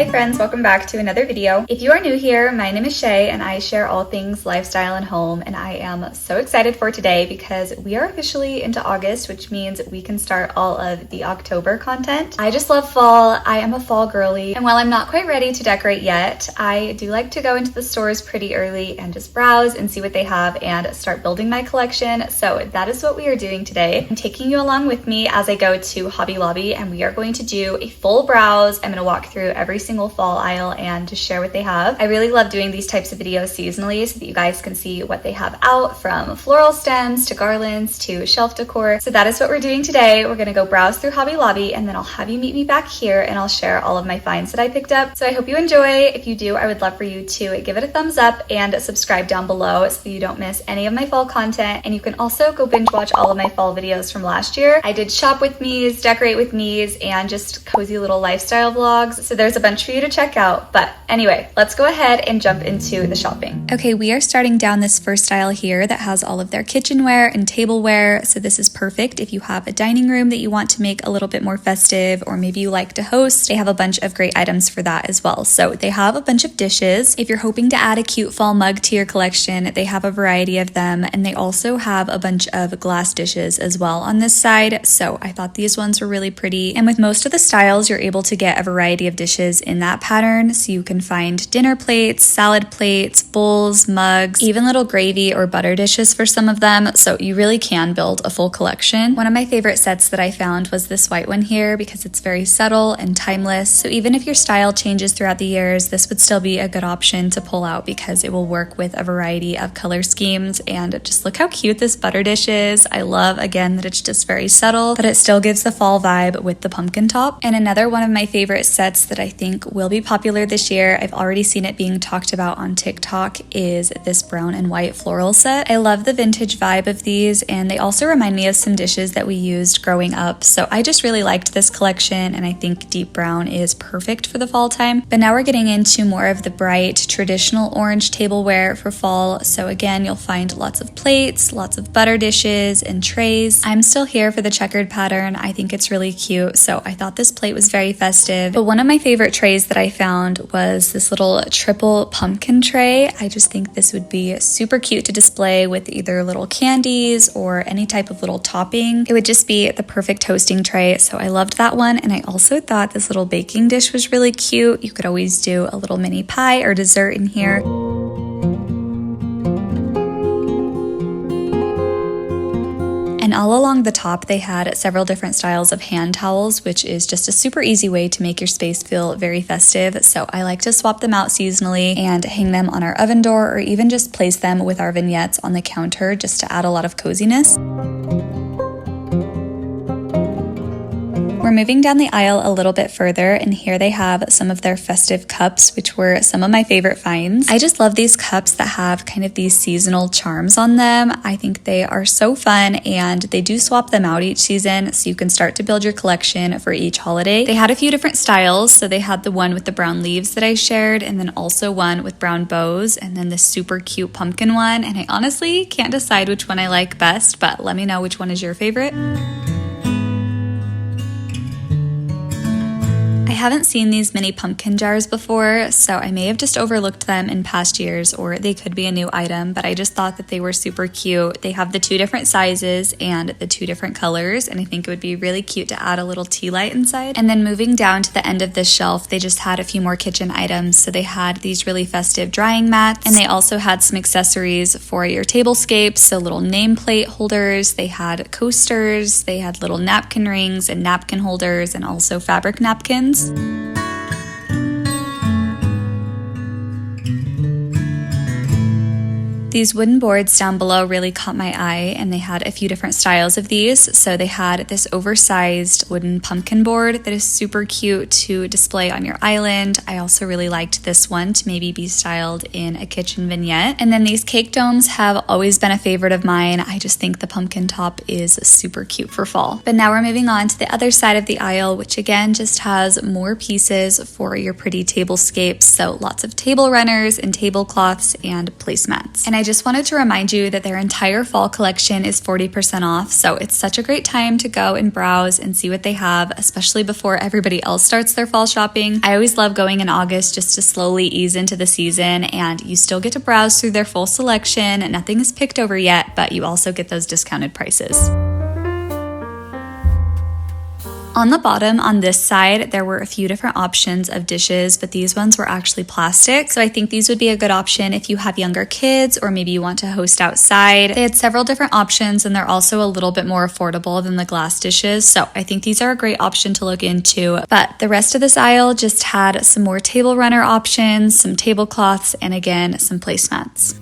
Hi friends, welcome back to another video. If you are new here, my name is Shay and I share all things lifestyle and home, and I am so excited for today because we are officially into August, which means we can start all of the October content. I just love fall. I am a fall girly, and while I'm not quite ready to decorate yet, I do like to go into the stores pretty early and just browse and see what they have and start building my collection. So that is what we are doing today. I'm taking you along with me as I go to Hobby Lobby, and we are going to do a full browse. I'm going to walk through every single fall aisle and just share what they have. I really love doing these types of videos seasonally so that you guys can see what they have out, from floral stems to garlands to shelf decor. So that is what we're doing today. We're going to go browse through Hobby Lobby, and then I'll have you meet me back here and I'll share all of my finds that I picked up. So I hope you enjoy. If you do, I would love for you to give it a thumbs up and subscribe down below so you don't miss any of my fall content. And you can also go binge watch all of my fall videos from last year. I did shop with me's, decorate with me's, and just cozy little lifestyle vlogs. So there's a bunch for you to check out. But anyway, let's go ahead and jump into the shopping. Okay, we are starting down this first aisle here that has all of their kitchenware and tableware. So this is perfect if you have a dining room that you want to make a little bit more festive, or maybe you like to host. They have a bunch of great items for that as well. So they have a bunch of dishes. If you're hoping to add a cute fall mug to your collection, they have a variety of them, and they also have a bunch of glass dishes as well on this side. So I thought these ones were really pretty, and with most of the styles, you're able to get a variety of dishes in that pattern. So you can find dinner plates, salad plates, bowls, mugs, even little gravy or butter dishes for some of them. So you really can build a full collection. One of my favorite sets that I found was this white one here because it's very subtle and timeless. So even if your style changes throughout the years, this would still be a good option to pull out because it will work with a variety of color schemes. And just look how cute this butter dish is. I love, again, that it's just very subtle, but it still gives the fall vibe with the pumpkin top. And another one of my favorite sets that I think will be popular this year, I've already seen it being talked about on TikTok, is this brown and white floral set. I love the vintage vibe of these, and they also remind me of some dishes that we used growing up. So I just really liked this collection, and I think deep brown is perfect for the fall time. But now we're getting into more of the bright traditional orange tableware for fall. So again, you'll find lots of plates, lots of butter dishes and trays. I'm still here for the checkered pattern. I think it's really cute, so I thought this plate was very festive. But one of my favorite trays that I found was this little triple pumpkin tray. I just think this would be super cute to display with either little candies or any type of little topping. It would just be the perfect toasting tray, so I loved that one. And I also thought this little baking dish was really cute. You could always do a little mini pie or dessert in here. And all along the top, they had several different styles of hand towels, which is just a super easy way to make your space feel very festive. So I like to swap them out seasonally and hang them on our oven door, or even just place them with our vignettes on the counter just to add a lot of coziness. We're moving down the aisle a little bit further, and here they have some of their festive cups, which were some of my favorite finds. I just love these cups that have kind of these seasonal charms on them. I think they are so fun, and they do swap them out each season, so you can start to build your collection for each holiday. They had a few different styles, so they had the one with the brown leaves that I shared, and then also one with brown bows, and then this super cute pumpkin one. And I honestly can't decide which one I like best, but let me know which one is your favorite. I haven't seen these mini pumpkin jars before, so I may have just overlooked them in past years, or they could be a new item, but I just thought that they were super cute. They have the two different sizes and the two different colors, and I think it would be really cute to add a little tea light inside. And then moving down to the end of this shelf, they just had a few more kitchen items. So they had these really festive drying mats, and they also had some accessories for your tablescapes, so little nameplate holders. They had coasters, they had little napkin rings and napkin holders, and also fabric napkins. These wooden boards down below really caught my eye, and they had a few different styles of these. So they had this oversized wooden pumpkin board that is super cute to display on your island. I also really liked this one to maybe be styled in a kitchen vignette. And then these cake domes have always been a favorite of mine. I just think the pumpkin top is super cute for fall. But now we're moving on to the other side of the aisle, which again just has more pieces for your pretty tablescapes. So lots of table runners and tablecloths and placemats. And I just wanted to remind you that their entire fall collection is 40% off, so it's such a great time to go and browse and see what they have, especially before everybody else starts their fall shopping. I always love going in August just to slowly ease into the season, and you still get to browse through their full selection. Nothing is picked over yet, but you also get those discounted prices. On the bottom, on this side, there were a few different options of dishes, but these ones were actually plastic. So I think these would be a good option if you have younger kids or maybe you want to host outside. They had several different options, and they're also a little bit more affordable than the glass dishes. So I think these are a great option to look into. But the rest of this aisle just had some more table runner options, some tablecloths, and again, some placemats.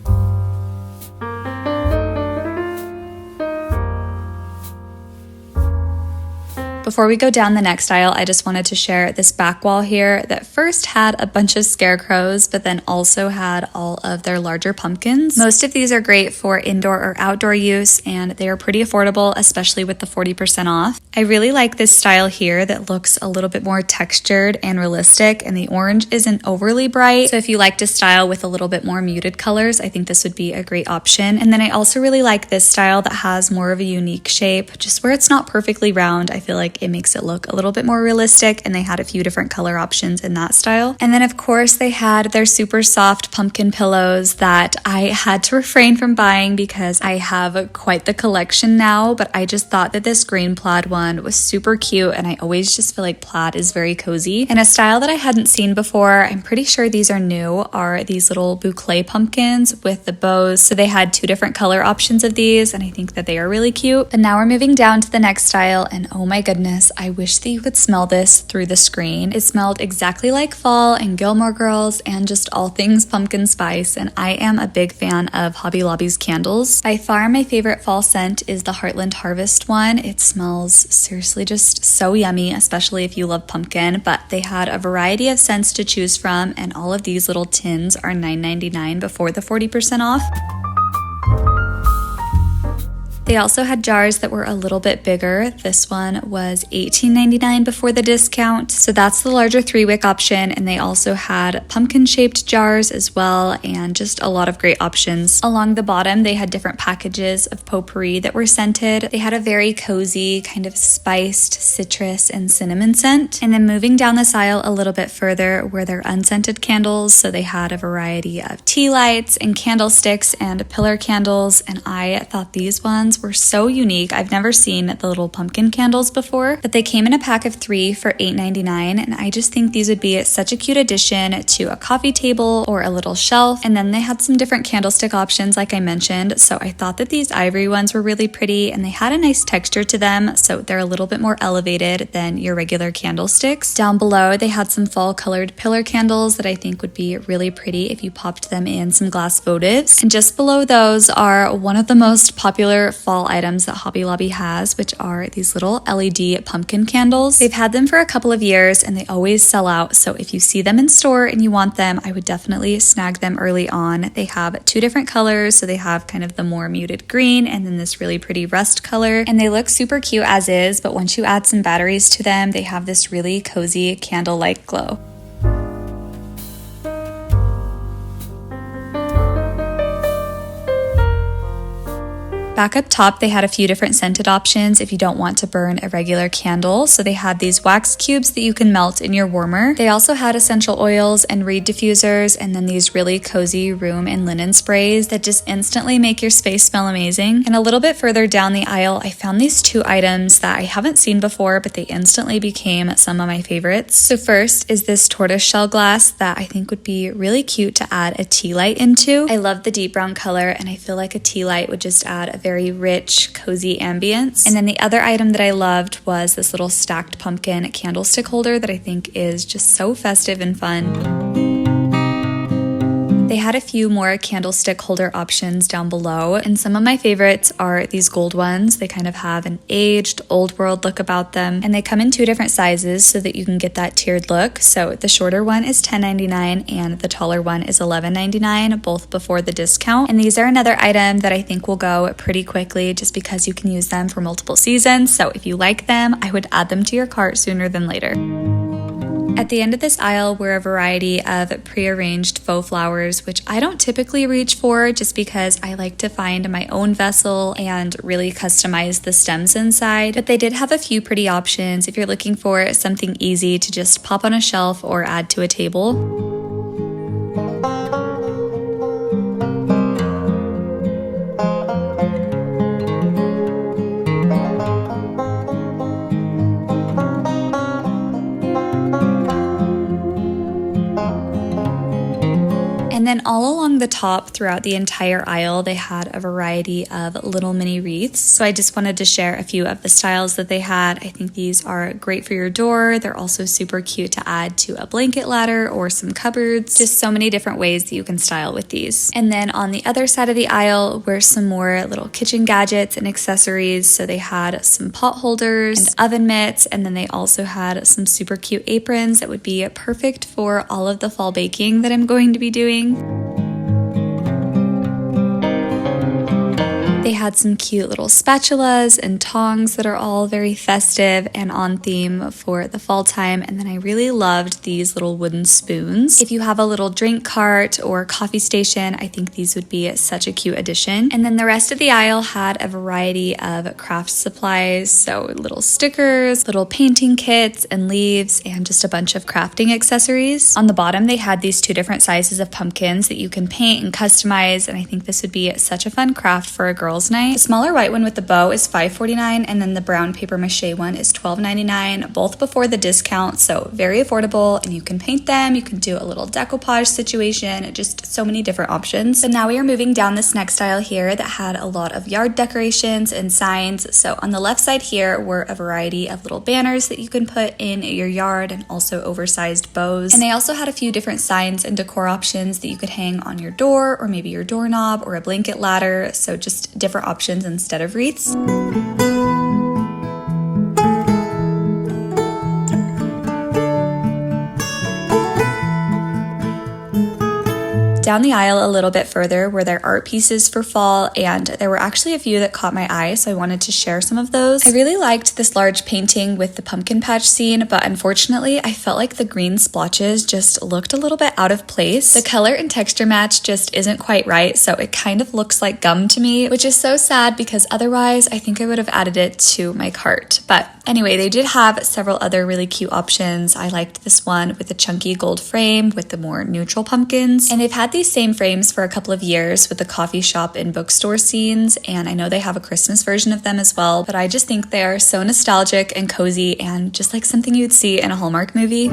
Before we go down the next aisle, I just wanted to share this back wall here that first had a bunch of scarecrows, but then also had all of their larger pumpkins. Most of these are great for indoor or outdoor use, and they are pretty affordable, especially with the 40% off. I really like this style here that looks a little bit more textured and realistic, and the orange isn't overly bright. So if you like to style with a little bit more muted colors, I think this would be a great option. And then I also really like this style that has more of a unique shape, just where it's not perfectly round. I feel like it makes it look a little bit more realistic, and they had a few different color options in that style. And then of course they had their super soft pumpkin pillows that I had to refrain from buying because I have quite the collection now, but I just thought that this green plaid one was super cute, and I always just feel like plaid is very cozy. And a style that I hadn't seen before, I'm pretty sure these are new, are these little boucle pumpkins with the bows. So they had two different color options of these, and I think that they are really cute. But now we're moving down to the next style, and oh my goodness, I wish that you could smell this through the screen. It smelled exactly like fall and Gilmore Girls and just all things pumpkin spice, and I am a big fan of Hobby Lobby's candles. By far my favorite fall scent is the Heartland Harvest one. It smells seriously just so yummy, especially if you love pumpkin, but they had a variety of scents to choose from, and all of these little tins are $9.99 before the 40% off. They also had jars that were a little bit bigger. This one was $18.99 before the discount. So that's the larger 3-wick option. And they also had pumpkin-shaped jars as well, and just a lot of great options. Along the bottom, they had different packages of potpourri that were scented. They had a very cozy, kind of spiced citrus and cinnamon scent. And then moving down this aisle a little bit further were their unscented candles. So they had a variety of tea lights and candlesticks and pillar candles. And I thought these ones were so unique. I've never seen the little pumpkin candles before, but they came in a pack of 3 for $8.99, and I just think these would be such a cute addition to a coffee table or a little shelf. And then they had some different candlestick options like I mentioned, so I thought that these ivory ones were really pretty, and they had a nice texture to them, so they're a little bit more elevated than your regular candlesticks. Down below they had some fall colored pillar candles that I think would be really pretty if you popped them in some glass votives. And just below those are one of the most popular fall items that Hobby Lobby has, which are these little LED pumpkin candles. They've had them for a couple of years and they always sell out, so if you see them in store and you want them, I would definitely snag them early on. They have 2 different colors, so they have kind of the more muted green and then this really pretty rust color, and they look super cute as is, but once you add some batteries to them, they have this really cozy candle-like glow. Back up top, they had a few different scented options if you don't want to burn a regular candle. So they had these wax cubes that you can melt in your warmer. They also had essential oils and reed diffusers, and then these really cozy room and linen sprays that just instantly make your space smell amazing. And a little bit further down the aisle, I found these 2 items that I haven't seen before, but they instantly became some of my favorites. So first is this tortoise shell glass that I think would be really cute to add a tea light into. I love the deep brown color, and I feel like a tea light would just add a very rich, cozy ambience. And then the other item that I loved was this little stacked pumpkin candlestick holder that I think is just so festive and fun. They had a few more candlestick holder options down below, and some of my favorites are these gold ones. They kind of have an aged, old world look about them, and they come in 2 different sizes so that you can get that tiered look. So the shorter one is $10.99 and the taller one is $11.99, both before the discount. And these are another item that I think will go pretty quickly just because you can use them for multiple seasons. So if you like them, I would add them to your cart sooner than later. At the end of this aisle were a variety of pre-arranged faux flowers, which I don't typically reach for just because I like to find my own vessel and really customize the stems inside. But they did have a few pretty options if you're looking for something easy to just pop on a shelf or add to a table. And then all along the top throughout the entire aisle, they had a variety of little mini wreaths. So I just wanted to share a few of the styles that they had. I think these are great for your door. They're also super cute to add to a blanket ladder or some cupboards. Just so many different ways that you can style with these. And then on the other side of the aisle were some more little kitchen gadgets and accessories. So they had some pot holders and oven mitts, and then they also had some super cute aprons that would be perfect for all of the fall baking that I'm going to be doing. They had some cute little spatulas and tongs that are all very festive and on theme for the fall time. And then I really loved these little wooden spoons. If you have a little drink cart or coffee station, I think these would be such a cute addition. And then the rest of the aisle had a variety of craft supplies. So little stickers, little painting kits and leaves, and just a bunch of crafting accessories. On the bottom, they had these two different sizes of pumpkins that you can paint and customize. And I think this would be such a fun craft for a girl's night. The smaller white one with the bow is $5.49, and then the brown paper mache one is $12.99, both before the discount, so very affordable. And you can paint them, you can do a little decoupage situation, just so many different options. So now we are moving down this next aisle here that had a lot of yard decorations and signs. So on the left side here were a variety of little banners that you can put in your yard, and also oversized bows. And they also had a few different signs and decor options that you could hang on your door or maybe your doorknob or a blanket ladder. So just different options instead of wreaths. Down the aisle a little bit further were their art pieces for fall, and there were actually a few that caught my eye, so I wanted to share some of those. I really liked this large painting with the pumpkin patch scene, but unfortunately I felt like the green splotches just looked a little bit out of place. The color and texture match just isn't quite right, so it kind of looks like gum to me, which is so sad because otherwise I think I would have added it to my cart. But anyway, they did have several other really cute options. I liked this one with the chunky gold frame with the more neutral pumpkins, and they've had these same frames for a couple of years with the coffee shop and bookstore scenes, and I know they have a Christmas version of them as well, but I just think they are so nostalgic and cozy and just like something you'd see in a Hallmark movie.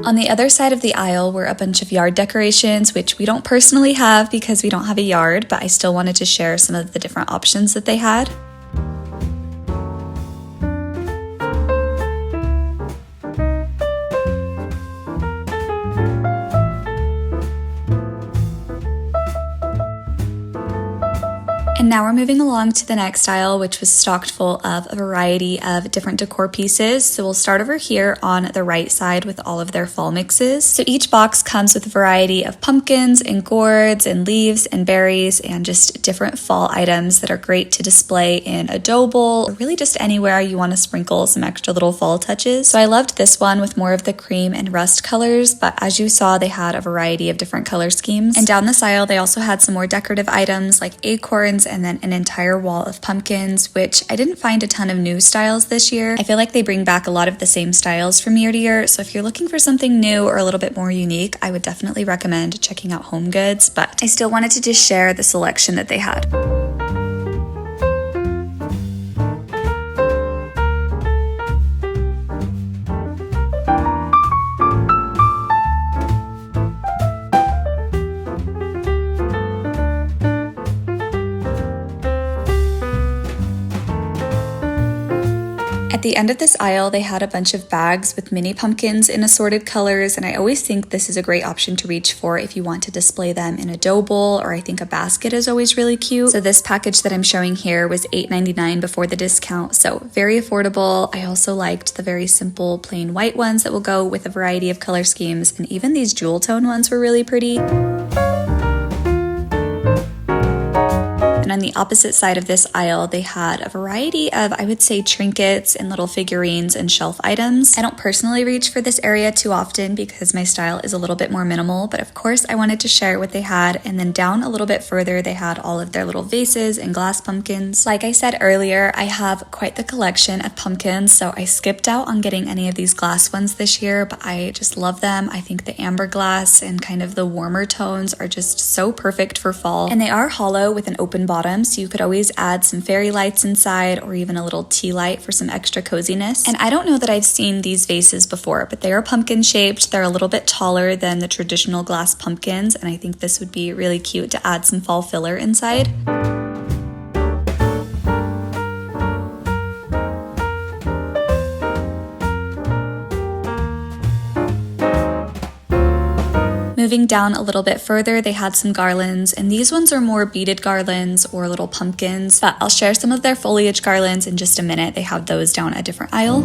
On the other side of the aisle were a bunch of yard decorations, which we don't personally have because we don't have a yard, but I still wanted to share some of the different options that they had. And now we're moving along to the next aisle, which was stocked full of a variety of different decor pieces. So we'll start over here on the right side with all of their fall mixes. So each box comes with a variety of pumpkins and gourds and leaves and berries and just different fall items that are great to display in a dough bowl or really just anywhere you want to sprinkle some extra little fall touches. So I loved this one with more of the cream and rust colors, but as you saw, they had a variety of different color schemes. And down this aisle, they also had some more decorative items like acorns and then an entire wall of pumpkins, which I didn't find a ton of new styles this year. I feel like they bring back a lot of the same styles from year to year, so if you're looking for something new or a little bit more unique, I would definitely recommend checking out Home Goods, but I still wanted to just share the selection that they had. At the end of this aisle, they had a bunch of bags with mini pumpkins in assorted colors, and I always think this is a great option to reach for if you want to display them in a dough bowl, or I think a basket is always really cute. So this package that I'm showing here was $8.99 before the discount, so very affordable. I also liked the very simple plain white ones that will go with a variety of color schemes, and even these jewel tone ones were really pretty. And on the opposite side of this aisle, they had a variety of, I would say, trinkets and little figurines and shelf items. I don't personally reach for this area too often because my style is a little bit more minimal, but of course I wanted to share what they had. And then down a little bit further, they had all of their little vases and glass pumpkins. Like I said earlier, I have quite the collection of pumpkins, so I skipped out on getting any of these glass ones this year, but I just love them. I think the amber glass and kind of the warmer tones are just so perfect for fall. And they are hollow with an open bottom, so you could always add some fairy lights inside or even a little tea light for some extra coziness. And I don't know that I've seen these vases before, but they are pumpkin shaped. They're a little bit taller than the traditional glass pumpkins, and I think this would be really cute to add some fall filler inside. Moving down a little bit further, they had some garlands, and these ones are more beaded garlands or little pumpkins, but I'll share some of their foliage garlands in just a minute. They have those down a different aisle.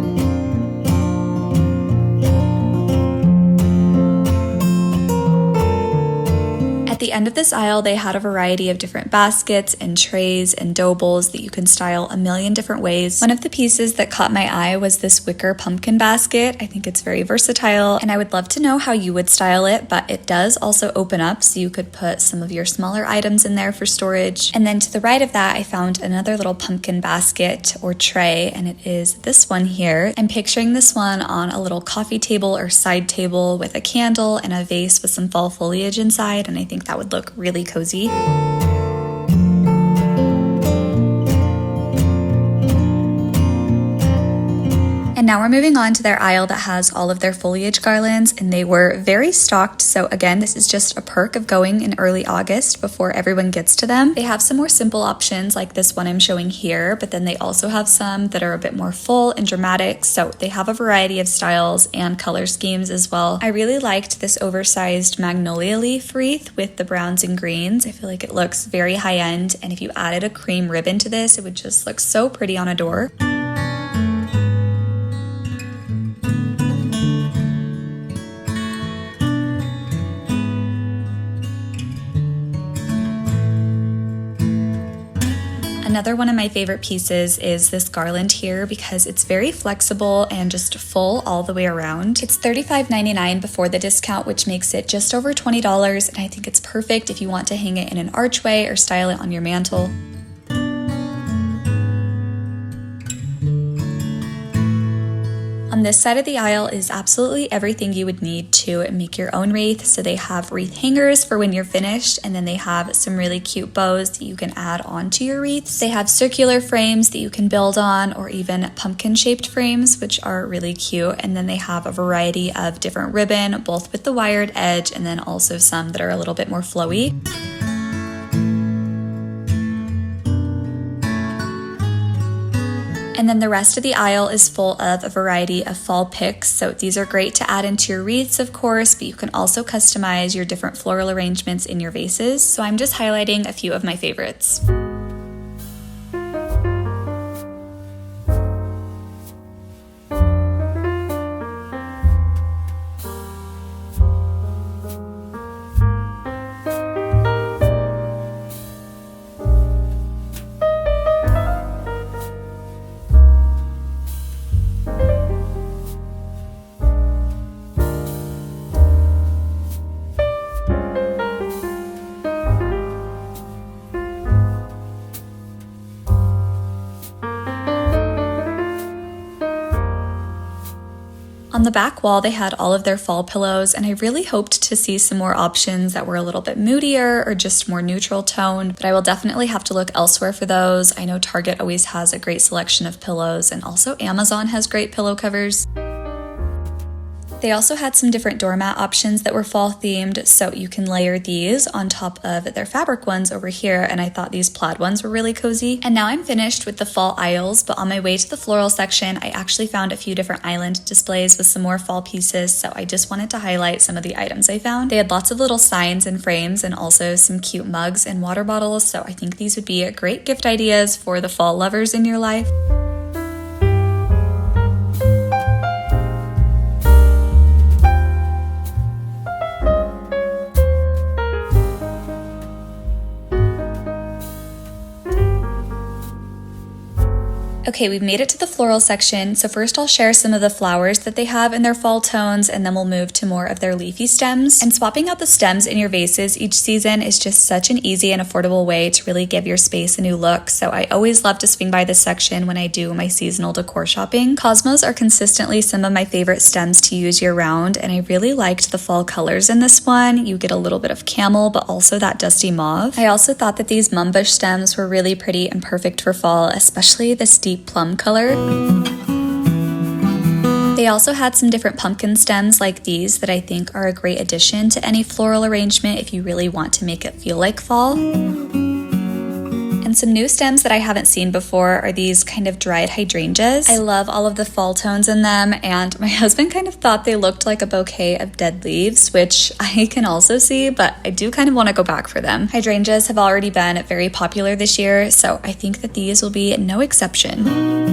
At the end of this aisle, they had a variety of different baskets and trays and dough bowls that you can style a million different ways. One of the pieces that caught my eye was this wicker pumpkin basket. I think it's very versatile, and I would love to know how you would style it, but it does also open up, so you could put some of your smaller items in there for storage. And then to the right of that, I found another little pumpkin basket or tray, and it is this one here. I'm picturing this one on a little coffee table or side table with a candle and a vase with some fall foliage inside, and I think that would look really cozy. And now we're moving on to their aisle that has all of their foliage garlands, and they were very stocked. So again, this is just a perk of going in early August before everyone gets to them. They have some more simple options like this one I'm showing here, but then they also have some that are a bit more full and dramatic. So they have a variety of styles and color schemes as well. I really liked this oversized magnolia leaf wreath with the browns and greens. I feel like it looks very high end, and if you added a cream ribbon to this, it would just look so pretty on a door. Another one of my favorite pieces is this garland here because it's very flexible and just full all the way around. It's $35.99 before the discount, which makes it just over $20, and I think it's perfect if you want to hang it in an archway or style it on your mantle. On this side of the aisle is absolutely everything you would need to make your own wreath. So they have wreath hangers for when you're finished, and then they have some really cute bows that you can add onto your wreaths. They have circular frames that you can build on, or even pumpkin shaped frames, which are really cute. And then they have a variety of different ribbon, both with the wired edge and then also some that are a little bit more flowy. And then the rest of the aisle is full of a variety of fall picks. So these are great to add into your wreaths, of course, but you can also customize your different floral arrangements in your vases. So I'm just highlighting a few of my favorites. On the back wall, they had all of their fall pillows, and I really hoped to see some more options that were a little bit moodier or just more neutral tone, but I will definitely have to look elsewhere for those. I know Target always has a great selection of pillows, and also Amazon has great pillow covers. They also had some different doormat options that were fall themed, so you can layer these on top of their fabric ones over here, and I thought these plaid ones were really cozy. And now I'm finished with the fall aisles, but on my way to the floral section, I actually found a few different island displays with some more fall pieces, so I just wanted to highlight some of the items I found. They had lots of little signs and frames and also some cute mugs and water bottles, so I think these would be great gift ideas for the fall lovers in your life. Okay, we've made it to the floral section. So first I'll share some of the flowers that they have in their fall tones, and then we'll move to more of their leafy stems. And swapping out the stems in your vases each season is just such an easy and affordable way to really give your space a new look. So I always love to swing by this section when I do my seasonal decor shopping. Cosmos are consistently some of my favorite stems to use year round, and I really liked the fall colors in this one. You get a little bit of camel, but also that dusty mauve. I also thought that these mumbush stems were really pretty and perfect for fall, especially this deep plum color. They also had some different pumpkin stems like these that I think are a great addition to any floral arrangement if you really want to make it feel like fall. And some new stems that I haven't seen before are these kind of dried hydrangeas. I love all of the fall tones in them, and my husband kind of thought they looked like a bouquet of dead leaves, which I can also see, but I do kind of want to go back for them. Hydrangeas have already been very popular this year, so I think that these will be no exception.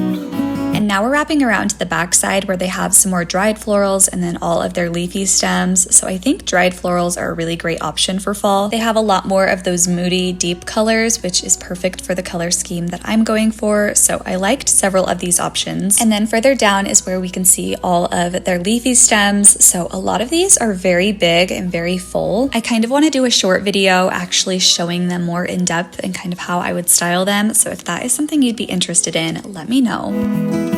And now we're wrapping around to the back side where they have some more dried florals and then all of their leafy stems. So I think dried florals are a really great option for fall. They have a lot more of those moody, deep colors, which is perfect for the color scheme that I'm going for. So I liked several of these options. And then further down is where we can see all of their leafy stems. So a lot of these are very big and very full. I kind of want to do a short video actually showing them more in depth and kind of how I would style them. So if that is something you'd be interested in, let me know.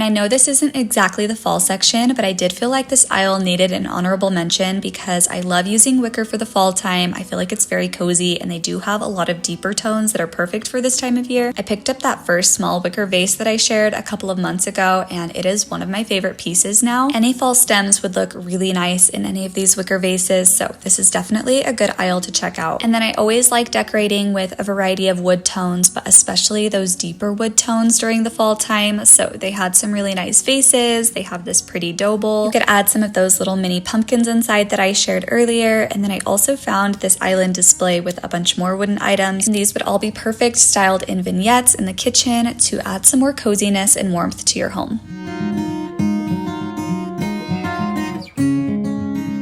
I know this isn't exactly the fall section, but I did feel like this aisle needed an honorable mention because I love using wicker for the fall time. I feel like it's very cozy, and they do have a lot of deeper tones that are perfect for this time of year. I picked up that first small wicker vase that I shared a couple of months ago, and it is one of my favorite pieces now. Any fall stems would look really nice in any of these wicker vases, so this is definitely a good aisle to check out. And then I always like decorating with a variety of wood tones, but especially those deeper wood tones during the fall time. So they had some really nice vases. They have this pretty dough bowl. You could add some of those little mini pumpkins inside that I shared earlier. And then I also found this island display with a bunch more wooden items. And these would all be perfect styled in vignettes in the kitchen to add some more coziness and warmth to your home.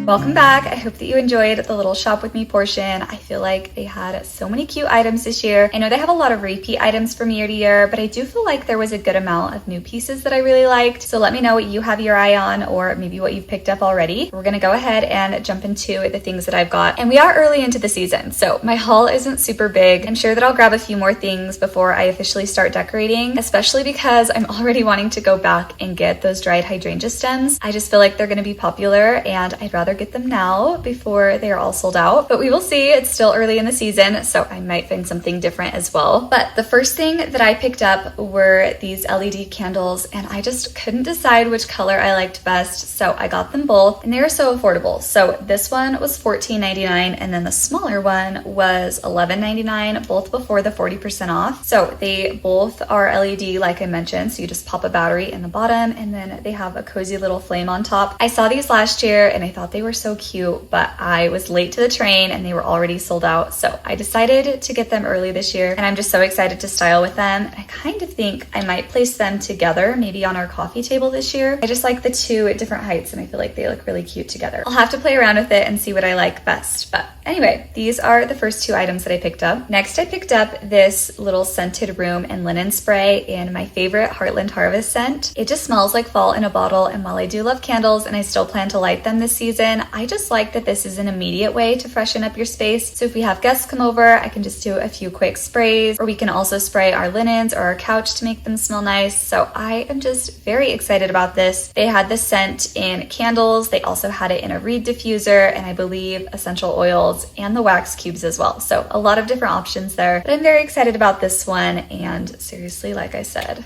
Welcome back. I hope that you enjoyed the little shop with me portion. I feel like they had so many cute items this year. I know they have a lot of repeat items from year to year, but I do feel like there was a good amount of new pieces that I really liked. So let me know what you have your eye on, or maybe what you've picked up already. We're gonna go ahead and jump into the things that I've got. And we are early into the season, so my haul isn't super big. I'm sure that I'll grab a few more things before I officially start decorating, especially because I'm already wanting to go back and get those dried hydrangea stems. I just feel like they're gonna be popular, and I'd rather get them now before they are all sold out, but we will see. It's still early in the season, so I might find something different as well. But the first thing that I picked up were these LED candles, and I just couldn't decide which color I liked best, so I got them both, and they are so affordable. So this one was $14.99, and then the smaller one was $11.99, both before the 40% off. So they both are LED, like I mentioned, so you just pop a battery in the bottom, and then they have a cozy little flame on top. I saw these last year, and I thought they were so cute, but I was late to the train and they were already sold out. So I decided to get them early this year, and I'm just so excited to style with them. And I kind of think I might place them together, maybe on our coffee table this year. I just like the two at different heights, and I feel like they look really cute together. I'll have to play around with it and see what I like best. But anyway, these are the first two items that I picked up. Next, I picked up this little scented room and linen spray in my favorite Heartland Harvest scent. It just smells like fall in a bottle, and while I do love candles and I still plan to light them this season, I just like that this is an immediate way to freshen up your space. So if we have guests come over, I can just do a few quick sprays, or we can also spray our linens or our couch to make them smell nice. So I am just very excited about this. They had this scent in candles. They also had it in a reed diffuser, and I believe essential oils and the wax cubes as well. So a lot of different options there, but I'm very excited about this one. And seriously, like I said,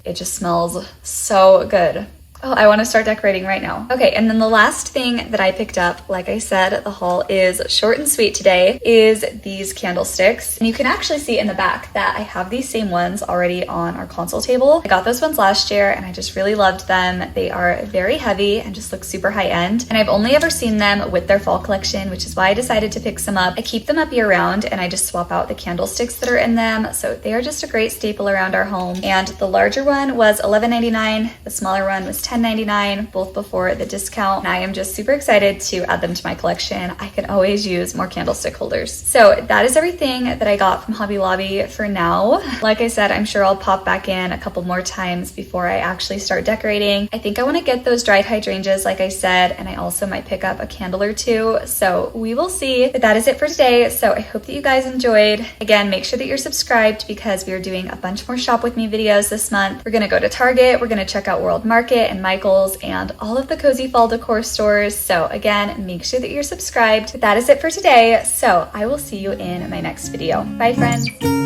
it just smells so good. Oh, I want to start decorating right now. Okay, and then the last thing that I picked up, like I said, the haul is short and sweet today, is these candlesticks. And you can actually see in the back that I have these same ones already on our console table. I got those ones last year, and I just really loved them. They are very heavy and just look super high end. And I've only ever seen them with their fall collection, which is why I decided to pick some up. I keep them up year round, and I just swap out the candlesticks that are in them. So they are just a great staple around our home. And the larger one was $11.99. The smaller one was $10.99, both before the discount. And I am just super excited to add them to my collection. I can always use more candlestick holders. So that is everything that I got from Hobby Lobby for now. Like I said, I'm sure I'll pop back in a couple more times before I actually start decorating. I think I want to get those dried hydrangeas, like I said, and I also might pick up a candle or two. So we will see. But that is it for today. So I hope that you guys enjoyed. Again, make sure that you're subscribed because we are doing a bunch more shop with me videos this month. We're going to go to Target. We're going to check out World Market and Michael's and all of the cozy fall decor stores. So again, make sure that you're subscribed. But that is it for today. So I will see you in my next video. Bye, friends.